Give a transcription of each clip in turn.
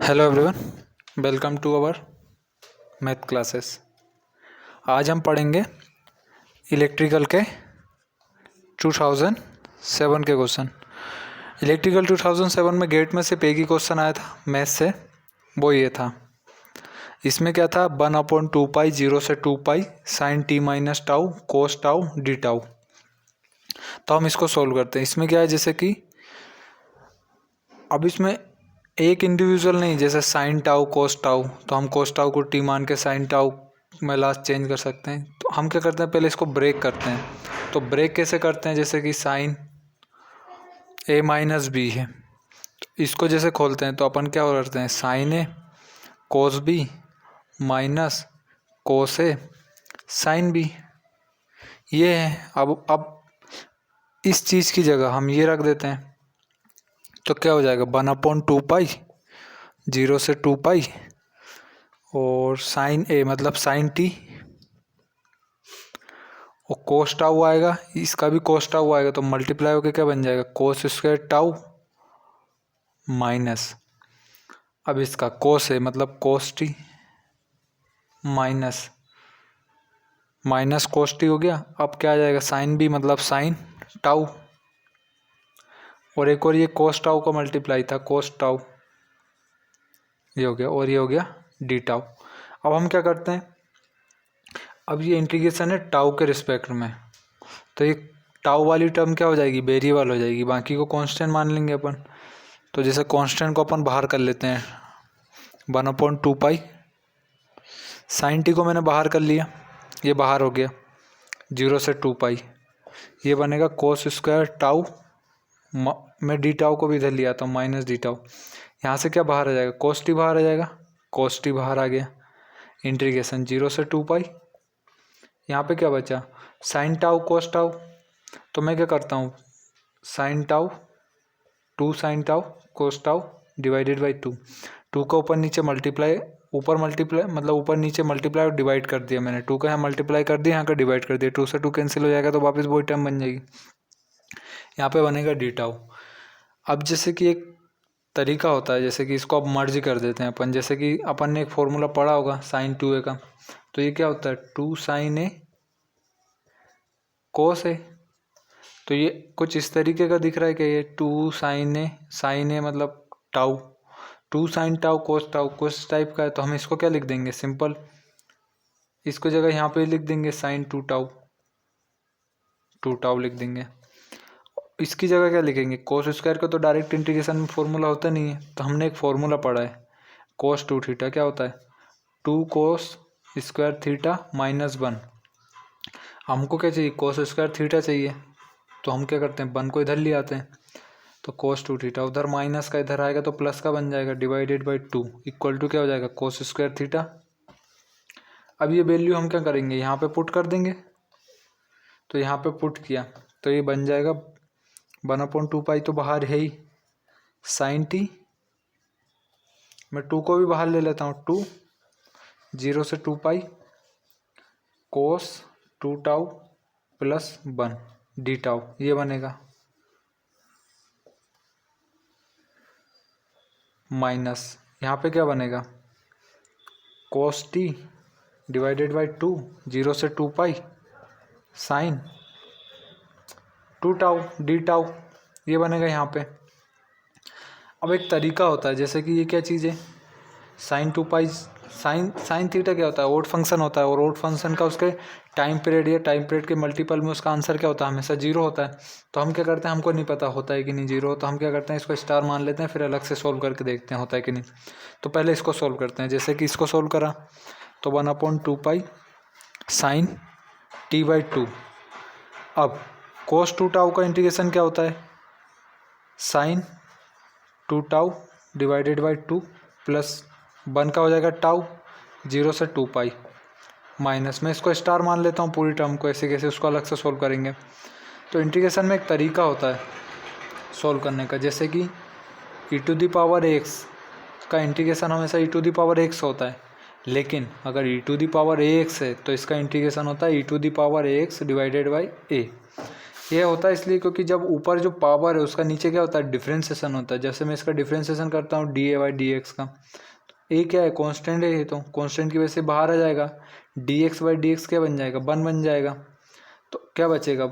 Hello everyone, welcome to our math classes. आज हम पढ़ेंगे इलेक्ट्रिकल के 2007 के क्वेश्चन। इलेक्ट्रिकल 2007 में गेट में सिर्फ एक ही क्वेश्चन आया था मैथ से, वो ये था। इसमें क्या था, 1/2 पाई 0 से 2 pi sine t minus tau cos tau d tau. तो हम इसको सोल्व करते हैं। इसमें क्या है, जैसे कि अब इसमें एक इंडिविजुअल नहीं, जैसे साइन टाउ कोस टाउ, तो हम कोस टाउ को टी मान के साइन टाउ में लास्ट चेंज कर सकते हैं। तो हम क्या करते हैं, पहले इसको ब्रेक करते हैं। तो ब्रेक कैसे करते हैं, जैसे कि साइन ए माइनस बी है, तो इसको जैसे खोलते हैं तो अपन क्या करते हैं, साइन ए कोस बी माइनस कोस ए साइन बी, ये है। अब इस चीज़ की जगह हम ये रख देते हैं, तो क्या हो जाएगा, 1/2 पाई 0 से 2 पाई और साइन ए मतलब साइन टी और कोस टाउ आएगा, इसका भी कोस टाउ आएगा, तो मल्टीप्लाई होकर क्या बन जाएगा, कोस स्क्वायर टाउ माइनस, अब इसका कोस है मतलब cos t minus minus cos t हो गया। अब क्या आ जाएगा, साइन बी मतलब साइन टाउ, और एक और ये कोस टाउ का मल्टीप्लाई था कोस टाउ, ये हो गया, और ये हो गया डी टाउ। अब हम क्या करते हैं, अब ये इंटीग्रेशन है टाउ के रिस्पेक्ट में, तो ये टाउ वाली टर्म क्या हो जाएगी, वेरिएबल हो जाएगी, बाकी को कांस्टेंट मान लेंगे अपन। तो जैसे कांस्टेंट को अपन बाहर कर लेते हैं, 1/2 पाई साइन टी को मैंने बाहर कर लिया, ये बाहर हो गया 0 से 2 पाई, ये बनेगा कोस स्क्वायर टाउ, मैं डी टाउ को भी इधर लिया था माइनस डी टाउ, यहाँ से क्या बाहर आ जाएगा, कोस टी बाहर आ जाएगा, कोस टी बाहर आ गया, इंटीग्रेशन 0 से 2 पाई, यहाँ पे क्या बचा, साइन टाउ कोस टाउ, तो मैं क्या करता हूँ, sine tau 2 sine tau cos tau divided by 2 का ऊपर नीचे मल्टीप्लाई, ऊपर मल्टीप्लाई मतलब ऊपर नीचे मल्टीप्लाई और डिवाइड कर दिया मैंने, 2 का यहाँ मल्टीप्लाई कर दिया, यहाँ का डिवाइड कर दिया, 2 से 2 कैंसिल हो जाएगा, तो वापस वही टर्म बन जाएगी, यहाँ पे बनेगा डी टाउ। अब जैसे कि एक तरीका होता है, जैसे कि इसको अब मर्ज कर देते हैं अपन, जैसे कि अपन ने एक फॉर्मूला पढ़ा होगा साइन 2a का, तो ये क्या होता है, 2 साइन ए कोस ए, तो ये कुछ इस तरीके का दिख रहा है कि ये 2 साइन ए मतलब tau, 2 sine tau cos tau कुछ टाइप का है, तो हम इसको क्या लिख देंगे, सिंपल इसको जगह यहाँ पे लिख देंगे साइन 2 टाउ लिख देंगे। इसकी जगह क्या लिखेंगे, कोस स्क्वायर का तो डायरेक्ट इंटीग्रेशन में फॉर्मूला होता नहीं है, तो हमने एक फॉर्मूला पढ़ा है कोस 2 थीटा, क्या होता है 2 कोस स्क्वायर थीटा -1। हमको क्या चाहिए, कोस स्क्वायर थीटा चाहिए, तो हम क्या करते हैं, 1 को इधर ले आते हैं, तो कोस 2 थीटा उधर माइनस का इधर आएगा तो प्लस का बन जाएगा, डिवाइडेड बाई 2 इक्वल टू क्या हो जाएगा, कोस स्क्वायर थीटा। अब ये वैल्यू हम क्या करेंगे, यहाँ पे पुट कर देंगे, तो यहाँ पे पुट किया तो ये बन जाएगा 1/2 पाई, तो बाहर है ही साइन टी, मैं 2 को भी बाहर ले लेता हूँ, 2 0 से 2 पाई कोस 2 टाउ प्लस 1 डी टाउ, ये बनेगा माइनस, यहाँ पे क्या बनेगा, कोस टी डिवाइडेड बाई 2 0 से 2 pi sign 2 tau d tau, ये बनेगा यहाँ पे। अब एक तरीका होता है, जैसे कि ये क्या चीज़ है, साइन 2 पाई साइन थीटा क्या होता है, ओड फंक्शन होता है, और ओड फंक्शन का उसके टाइम पीरियड या टाइम पीरियड के मल्टीपल में उसका आंसर क्या होता है, हमेशा 0 होता है। तो हम क्या करते हैं, हमको नहीं पता होता है कि नहीं 0, तो हम क्या करते हैं, इसको स्टार मान लेते हैं, फिर अलग से सोल्व करके देखते हैं होता है कि नहीं। तो पहले इसको सोल्व करते हैं, जैसे कि इसको सोल्व करा तो 1/2 पाई साइन टी बाई 2, अब कोस 2 टाउ का इंटीग्रेशन क्या होता है, sine 2 tau divided by 2 plus 1 का हो जाएगा टाउ 0 से 2 पाई माइनस, में इसको स्टार मान लेता हूँ पूरी टर्म को, ऐसे कैसे उसको अलग से सोल्व करेंगे। तो इंटीग्रेशन में एक तरीका होता है सोल्व करने का, जैसे कि e⁻x का इंटीग्रेशन हमेशा e⁻x होता है, लेकिन अगर e⁻ax है तो इसका इंटीग्रेशन होता है e⁻ax डिवाइडेड बाई a। ये होता है इसलिए क्योंकि जब ऊपर जो पावर है उसका नीचे क्या होता है, डिफ्रेंसिएशन होता है। जैसे मैं इसका डिफ्रेंसिएशन करता हूँ dy/dx का, ए क्या है, कांस्टेंट है, ये तो कांस्टेंट की वजह से बाहर आ जाएगा, dx/dx क्या बन जाएगा, 1 बन जाएगा। तो क्या बचेगा,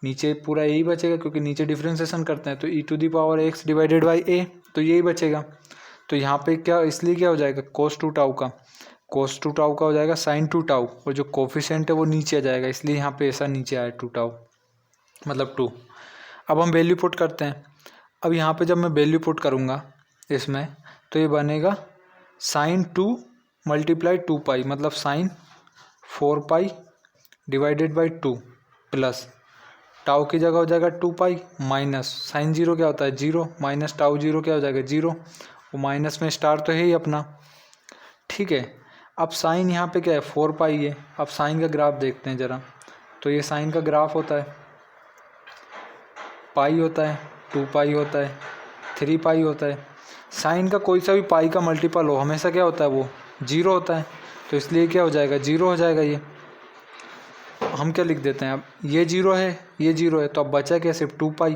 नीचे पूरा यही बचेगा क्योंकि नीचे डिफ्रेंसिएशन करते हैं, तो e⁻x डिवाइडेड बाई a, तो यही बचेगा। तो यहाँ पे क्या, इसलिए क्या हो जाएगा, cos 2 टाउ का हो जाएगा sin 2 टाउ, और जो कोफिशिएंट है वो नीचे आ जाएगा, इसलिए यहाँ पे ऐसा नीचे आया 2 टाउ मतलब 2। अब हम वैल्यू पुट करते हैं। अब यहाँ पे जब मैं वैल्यू पुट करूँगा इसमें, तो ये बनेगा sin 2 मल्टीप्लाई 2 पाई, मतलब sin 4 pi divided by 2 plus tau की जगह हो जाएगा 2 पाई माइनस साइन 0 क्या होता है 0 माइनस टाउ 0 क्या हो जाएगा 0, वो माइनस में स्टार तो है ही अपना। ठीक है, अब साइन यहाँ पे क्या है 4 पाई है। अब साइन का ग्राफ देखते हैं ज़रा, तो ये साइन का ग्राफ होता है, पाई होता है, 2 पाई होता है, 3 पाई होता है। साइन का कोई सा भी पाई का मल्टीपल हो हमेशा क्या होता है, वो 0 होता है, तो इसलिए क्या हो जाएगा 0 हो जाएगा। ये हम क्या लिख देते हैं, अब ये 0 है, ये 0 है, तो अब बचा क्या सिर्फ 2 पाई।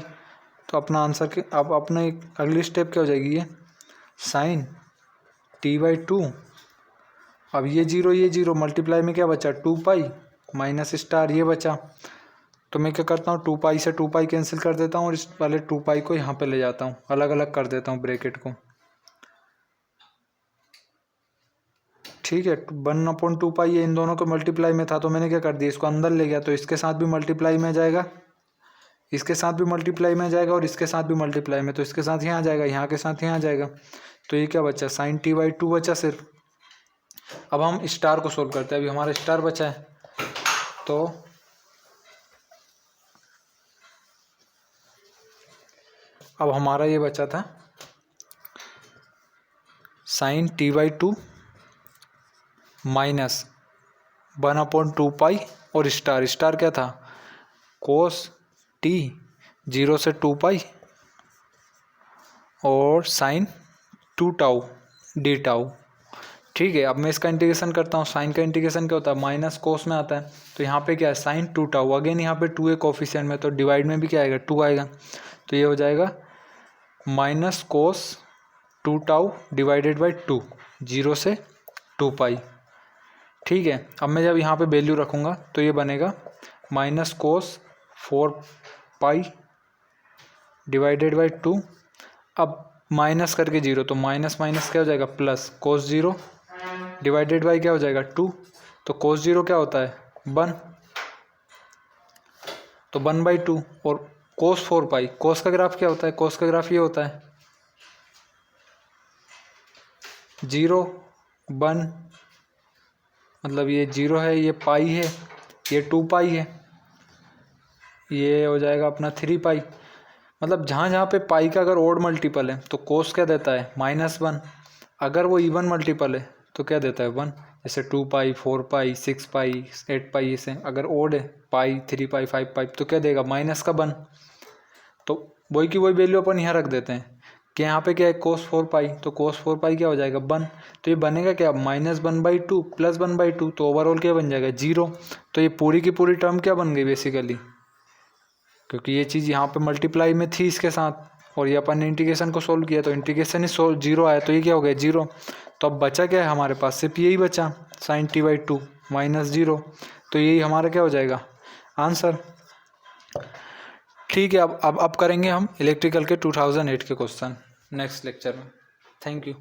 तो अपना आंसर के अब अपना एक अगली स्टेप क्या हो जाएगी, ये साइन t/2। अब ये 0 मल्टीप्लाई में क्या बचा 2 पाई माइनस स्टार ये बचा। तो मैं क्या करता हूँ 2 पाई से 2 पाई कैंसिल कर देता हूँ और इस वाले 2 पाई को यहाँ पे ले जाता हूँ, अलग अलग कर देता हूँ ब्रैकेट को। ठीक है, 1/2 पाई ये इन दोनों को मल्टीप्लाई में था, तो मैंने क्या कर दिया, इसको अंदर ले गया, तो इसके साथ भी मल्टीप्लाई में जाएगा, इसके साथ भी मल्टीप्लाई में जाएगा और इसके साथ भी मल्टीप्लाई में, तो इसके साथ यहाँ आ जाएगा, यहाँ के साथ यहाँ आ जाएगा। तो ये क्या बचा sin t/2 बचा सिर्फ। अब हम स्टार को सोल्व करते हैं, अभी हमारा स्टार बचा है, तो अब हमारा ये बचा था sin t/2 माइनस 1/2 पाई और स्टार क्या था cos t 0 से 2 पाई और sin 2 टाउ डी टाउ। ठीक है, अब मैं इसका इंटीग्रेशन करता हूँ। साइन का इंटीग्रेशन क्या होता है, माइनस कोस में आता है, तो यहाँ पे क्या है sin 2 टाउ, अगेन यहाँ पे 2 है कोफिशिएंट में, तो डिवाइड में भी क्या आएगा 2 आएगा, तो ये हो जाएगा minus cos 2 tau divided by 2 0 से 2 पाई। ठीक है, अब मैं जब यहाँ पे वैल्यू रखूँगा तो ये बनेगा minus cos 4 pi divided by 2, अब माइनस करके 0, तो माइनस माइनस क्या हो जाएगा प्लस कोस 0 डिवाइडेड बाई क्या हो जाएगा 2, तो कोस 0 क्या होता है 1, तो 1/2 और कोस 4 पाई, कोस का ग्राफ क्या होता है, कोस का ग्राफ ये होता है 0 1, मतलब ये 0 है, ये पाई है, ये 2 पाई है, ये हो जाएगा अपना 3 पाई। मतलब जहाँ जहाँ पे पाई का अगर ओड मल्टीपल है तो कोस क्या देता है -1, अगर वो इवन मल्टीपल है तो क्या देता है 1, जैसे 2 पाई 4 पाई 6 पाई 8 पाई, ऐसे अगर ओड है पाई 3 पाई 5 पाई तो क्या देगा -1। तो वही की वही वैल्यू अपन यहाँ रख देते हैं कि यहाँ पे क्या है cos 4 पाई, तो cos 4 पाई क्या हो जाएगा 1, तो ये बनेगा क्या -1/2 प्लस 1/2, तो ओवरऑल क्या बन जाएगा 0। तो ये पूरी की पूरी टर्म क्या बन गई बेसिकली, क्योंकि ये चीज़ यहाँ पे मल्टीप्लाई में थी इसके साथ और ये अपन ने इंटीग्रेशन को सोल्व किया, तो इंटीग्रेशन ही 0 आया, तो ये क्या हो गया 0। तो अब बचा क्या है हमारे पास, सिर्फ यही बचा sin t/2 -0, तो यही हमारा क्या हो जाएगा आंसर। ठीक है, अब करेंगे हम इलेक्ट्रिकल के 2008 के क्वेश्चन नेक्स्ट लेक्चर में। Thank you.